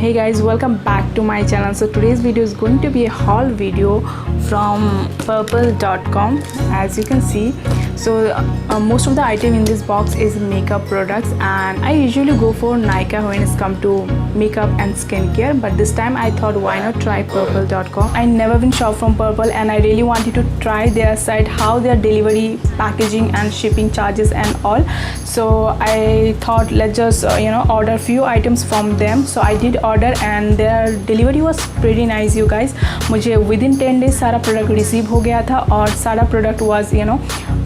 Hey guys, welcome back to my channel. So today's video is going to be a haul video from purple.com. As you can see, so most of the item in this box is makeup products, and I usually go for Nykaa when it's come to makeup and skincare, but this time I thought why not try purple.com. I never been shop from Purple and I really wanted to try their site, how their delivery, packaging and shipping charges and all. So I thought let's just order few items from them. So I did order and their delivery was pretty nice you guys. मुझे within 10 days सारा product receive हो गया था और सारा product was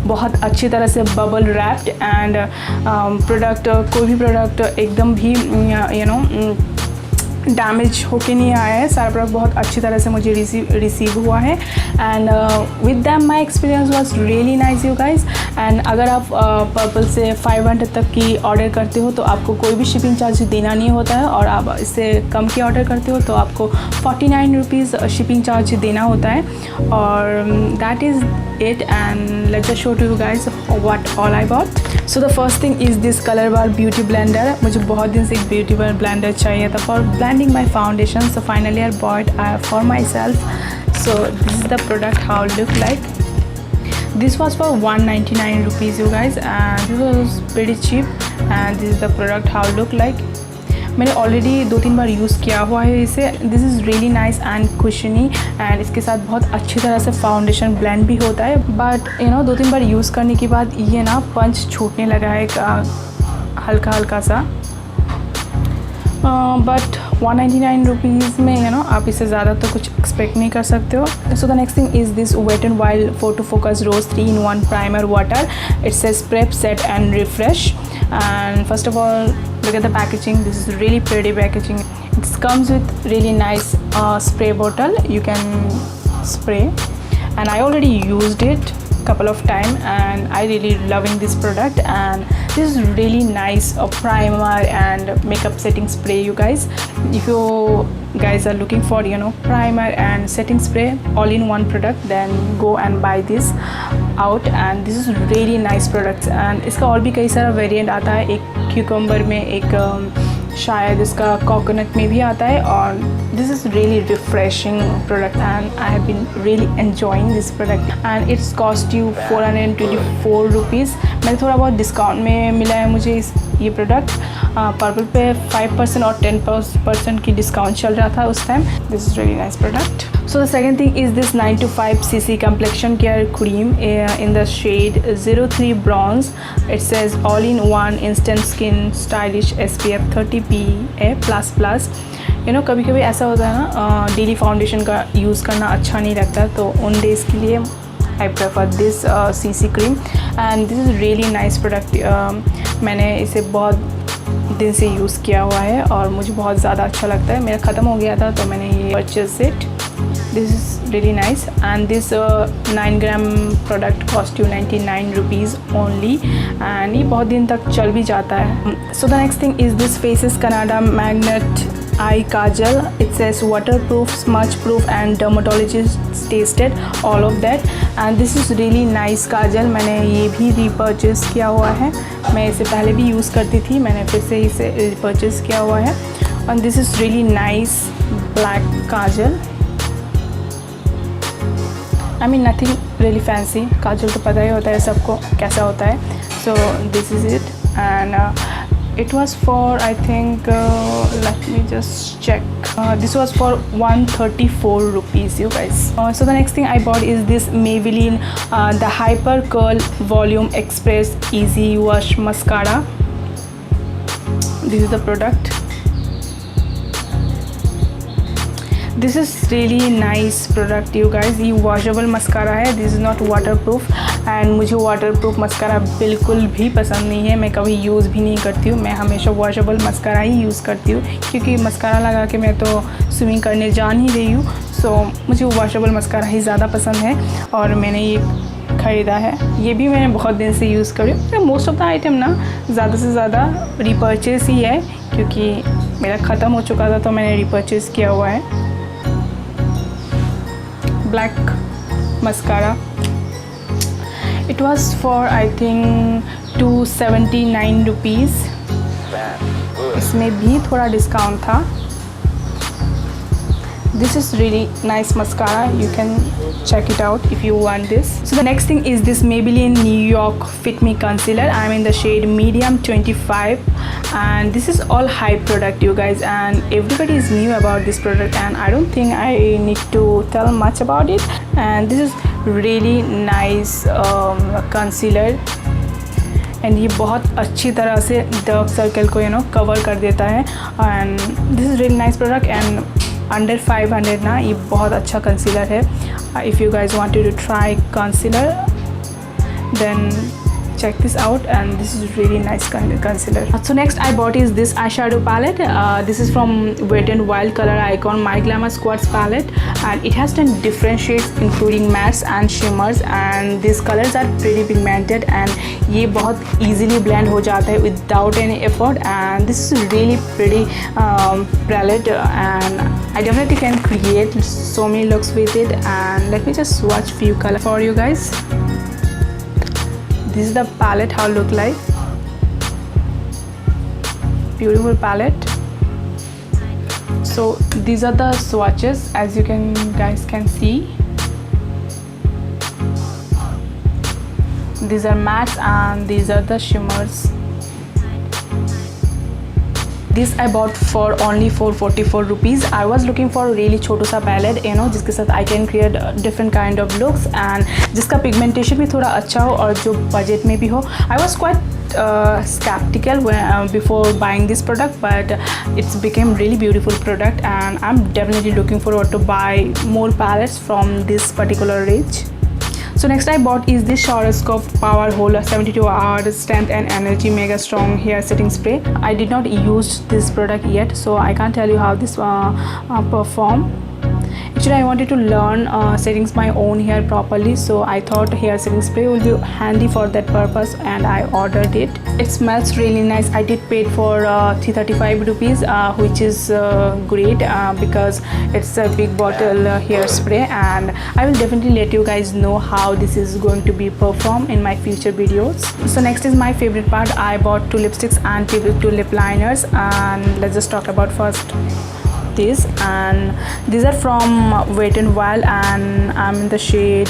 बहुत अच्छी तरह से बबल रैप्ड एंड प्रोडक्ट कोई भी प्रोडक्ट एकदम भी डैमेज होके नहीं आया है. सारा प्रोडक्ट बहुत अच्छी तरह से मुझे रिसीव हुआ है and with them my experience was really nice you guys. And अगर आप पर्पल से 500 तक की ऑर्डर करते हो तो आपको कोई भी शिपिंग चार्ज देना नहीं होता है, और आप इससे कम की ऑर्डर करते हो तो आपको 49 रुपीज़ शिपिंग चार्ज देना होता है. और that is it, and let's just show to you guys what all I bought. So the first thing is this Color Bar beauty blender. मुझे बहुत दिन से एक beauty blender चाहिए था for blending my foundation, so finally I bought for myself. So this is the product how it look like. This was for 199 rupees you guys, and this was pretty cheap. And this is the product how it look like. मैंने already 2-3 बार use किया हुआ है इसे. This is really nice and कुशनी, and इसके साथ बहुत अच्छी तरह से फाउंडेशन ब्लेंड भी होता है. बट 2-3 बार यूज़ करने के बाद ये ना पंच छूटने लगा है हल्का हल्का सा. बट 199 रुपीज़ में आप इससे ज़्यादा तो कुछ एक्सपेक्ट नहीं कर सकते हो. So the next thing is this wet and wild photo focus rose 3-in-1 primer water. It says prep set and refresh. And first of all, look at the packaging. This is really pretty packaging. It comes with really nice spray bottle. You can spray, and I already used it couple of times and I really loving this product. And this is really nice primer and makeup setting spray you guys. If you guys are looking for primer and setting spray all in one product, then go and buy this out. And this is really nice products, and इसका और भी कई सारा variant आता है. एक cucumber में, एक शायद इसका कोकोनट में भी आता है. और this is really refreshing product and I have been really enjoying this product. And it's cost you 424 rupees. मैंने थोड़ा बहुत डिस्काउंट में मिला है मुझे ये प्रोडक्ट. पर्पल पे 5% और 10% की डिस्काउंट चल रहा था उस time. This is really nice product. So the second thing is this 925cc complexion care cream in the shade 03 bronze. It says all in one instant skin stylish SPF 30 PA++. कभी कभी ऐसा होता है ना, डेली फाउंडेशन का use करना अच्छा नहीं लगता, तो उन डेज़ के लिए I prefer this CC cream, and this is really nice product. मैंने इसे बहुत दिन से यूज़ किया हुआ है और मुझे बहुत ज़्यादा अच्छा लगता है. मेरा ख़त्म हो गया था तो मैंने ये purchase it. This is really nice, and this 9 gram product cost you 99 rupees only, and ये बहुत दिन तक चल भी जाता है. So the next thing is this Faces Canada Magnet Eye Kajal. It says waterproof, smudge proof and dermatologist tested, all of that. And this is really nice काजल. मैंने ये भी repurchase किया हुआ है. मैं इसे पहले भी यूज़ करती थी, मैंने फिर से इसे repurchase किया हुआ है. And this is really nice black Kajal. I mean nothing really fancy. काजल तो पता ही होता है सबको कैसा होता है. So this is it, and it was for I think let me just check. This was for 134 rupees you guys. So the next thing I bought is this Maybelline the Hyper Curl Volume Express Easy Wash Mascara. This is the product. This is really nice product you guys. ये washable mascara है. This is not water proof, and मुझे water proof mascara बिल्कुल भी पसंद नहीं है. मैं कभी यूज़ भी नहीं करती हूँ. मैं हमेशा वॉशेबल मस्कारा ही यूज़ करती हूँ, क्योंकि मस्कारा लगा के मैं तो स्विमिंग करने जा नहीं रही हूँ. सो मुझे वॉशेबल मस्कारा ही ज़्यादा पसंद है और मैंने ये ख़रीदा है. ये भी मैंने बहुत दिन से यूज़ करी हूँ. मोस्ट ऑफ द आइटम ना ज़्यादा से ज़्यादा रिपर्चेस ही है, क्योंकि मेरा ख़त्म हो चुका था तो मैंने रिपर्चेस किया हुआ है. Black mascara. It was for I think 279 rupees. इसमें भी थोड़ा डिस्काउंट था. This is really nice mascara. You can check it out if you want this. So the next thing is this Maybelline New York Fit Me concealer. I'm in the shade medium 25, and this is all hype product, you guys, and everybody is new about this product, and I don't think I need to tell much about it. And this is really nice concealer, and ये बहुत अच्छी तरह से dark circle को cover कर देता है. And this is really nice product and under 500 ना, ये बहुत अच्छा कंसीलर है. If you guys wanted to try concealer then check this out, and this is really nice concealer. So next I bought is this eyeshadow palette. This is from Wet n Wild Color Icon My Glamour Squads palette, and it has 10 different shades including mattes and shimmers, and these colors are pretty pigmented and ये बहुत easily blend हो जाता है without any effort. And this is really pretty palette, and I definitely can create so many looks with it. And let me just swatch few colors for you guys. This is the palette how it look like. Beautiful palette. So these are the swatches, as you guys can see. These are mattes and these are the shimmers. This I bought for only 444 rupees. I was looking for really छोटू सा palette, जिसके साथ I can create different kind of looks and जिसका pigmentation भी थोड़ा अच्छा हो और जो budget में भी हो. I was quite skeptical before buying this product, but it's became really beautiful product, and I'm definitely looking forward to buy more palettes from this particular range. So next I bought is this Swarovski Power Hold 72 Hour Strength and Energy Mega Strong Hair Setting Spray. I did not use this product yet, so I can't tell you how this perform. Actually, I wanted to learn settings my own hair properly, so I thought hair setting spray will be handy for that purpose, and I ordered it. It smells really nice. I did pay for 335 rupees, which is great because it's a big bottle hairspray, and I will definitely let you guys know how this is going to be performed in my future videos. So next is my favorite part. I bought 2 lipsticks and 2 lip liners, and let's just talk about first this. And these are from Wet n Wild, and I'm in the shade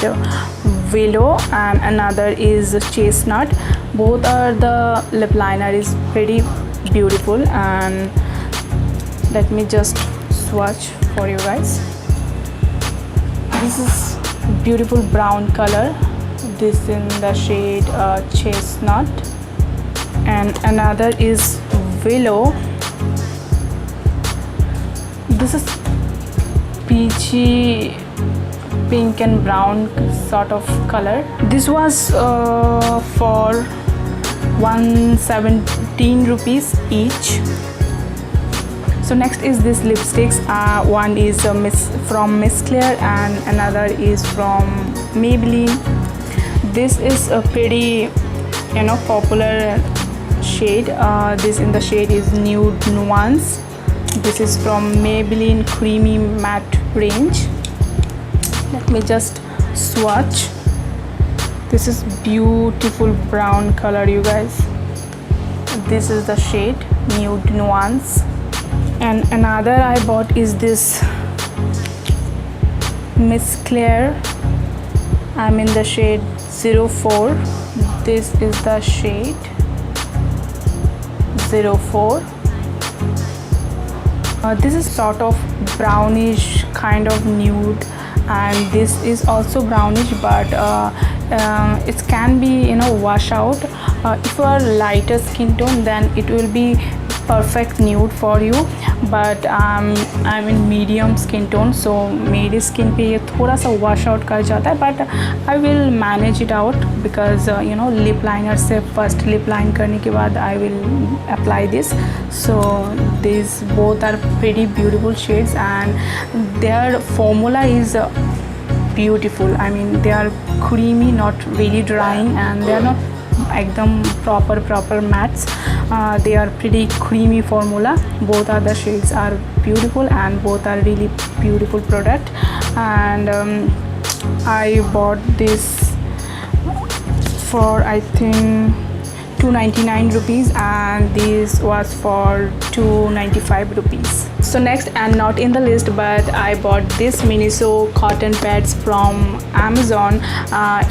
Willow, and another is Chestnut. Both are the lip liner is pretty beautiful, and let me just swatch for you guys. This is beautiful brown color. This in the shade Chestnut, and another is Willow. This is peachy pink and brown sort of color. This was for 117 rupees each. So next is this lipsticks. One is from Miss Claire and another is from Maybelline. This is a pretty popular shade. This in the shade is Nude Nuance. This is from Maybelline Creamy Matte range. Let me just swatch. This is beautiful brown color, you guys. This is the shade Nude Nuance. And another I bought is this Miss Claire. I'm in the shade 04. This is the shade 04. This is sort of brownish kind of nude, and this is also brownish, but it can be wash out. If you are lighter skin tone, then it will be perfect nude for you, but I'm in medium skin tone, so मेरी skin पे ये थोड़ा सा wash out कर जाता है, but I will manage it out because lip liner से first lip line करने के बाद I will apply this. So these both are pretty beautiful shades, and their formula is beautiful. I mean, they are creamy, not really drying, and they are not एकदम proper mattes. They are pretty creamy formula. Both are the shades are beautiful, and both are really beautiful product. And I bought this for I think 299 rupees, and this was for 295 rupees. So next and not in the list, but I bought this Miniso cotton pads from Amazon.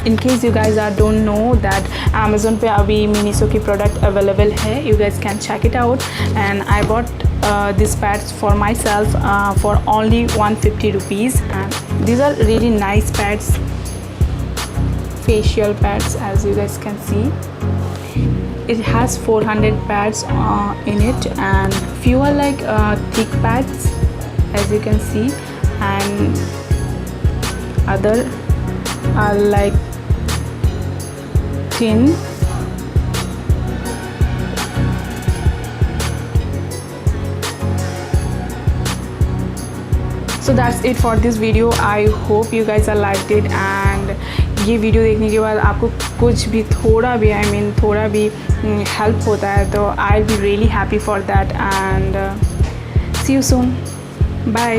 In case you guys don't know that Amazon पे अभी Miniso की product available है, you guys can check it out. And I bought these pads for myself for only 150 rupees. And these are really nice pads, facial pads, as you guys can see. It has 400 pads in it, and few are like thick pads, as you can see, and other are like thin. So that's it for this video. I hope you guys are liked it, and ये video देखने के बाद आपको कुछ भी थोड़ा भी थोड़ा भी हेल्प होता है तो I will be really happy for that, and see you soon, bye.